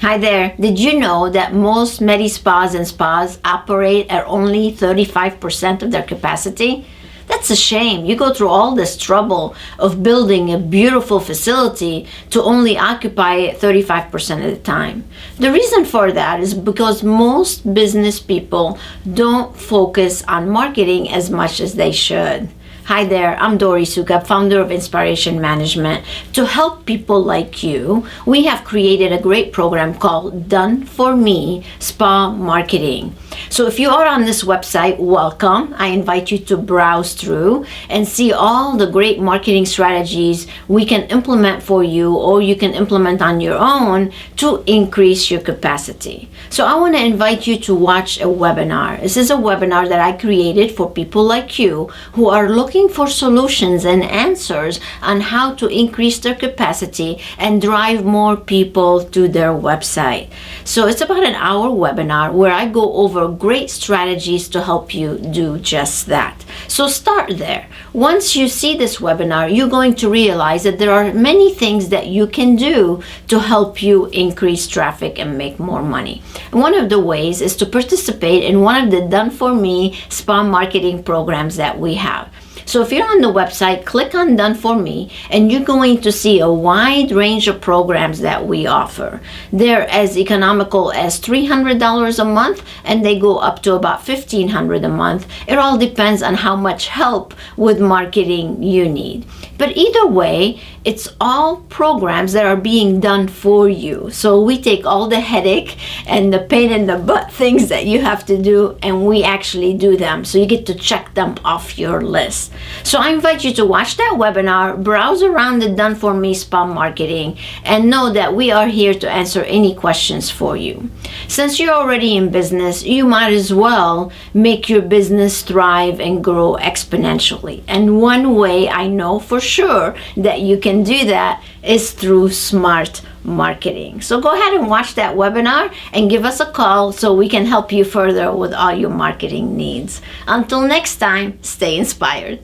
Hi there. Did you know that most Medi spas and spas operate at only 35% of their capacity? That's a shame. You go through all this trouble of building a beautiful facility to only occupy it 35% of the time. The reason for that is because most business people don't focus on marketing as much as they should. Hi there, I'm Dori Suka, founder of InSPAration Management. To help people like you, we have created a great program called Done For Me Spa Marketing. So if you are on this website, welcome. I invite you to browse through and see all the great marketing strategies we can implement for you, or you can implement on your own to increase your capacity. So I want to invite you to watch a webinar. This is a webinar that I created for people like you who are looking for solutions and answers on how to increase their capacity and drive more people to their website. So it's about an hour webinar where I go over great strategies to help you do just that. So start there. Once you see this webinar, you're going to realize that there are many things that you can do to help you increase traffic and make more money. And one of the ways is to participate in one of the Done For Me spa marketing programs that we have. So if you're on the website, click on Done For Me, and you're going to see a wide range of programs that we offer. They're as economical as $300 a month, and they go up to about $1,500 a month. It all depends on how much help with marketing you need. But either way, it's all programs that are being done for you. So we take all the headache and the pain in the butt things that you have to do, and we actually do them. So you get to check them off your list. So I invite you to watch that webinar, browse around the Done For Me Spa Marketing, and know that we are here to answer any questions for you. Since you're already in business, you might as well make your business thrive and grow exponentially. And one way I know for sure that you can do that is through smart marketing. So go ahead and watch that webinar and give us a call so we can help you further with all your marketing needs. Until next time, stay inspired.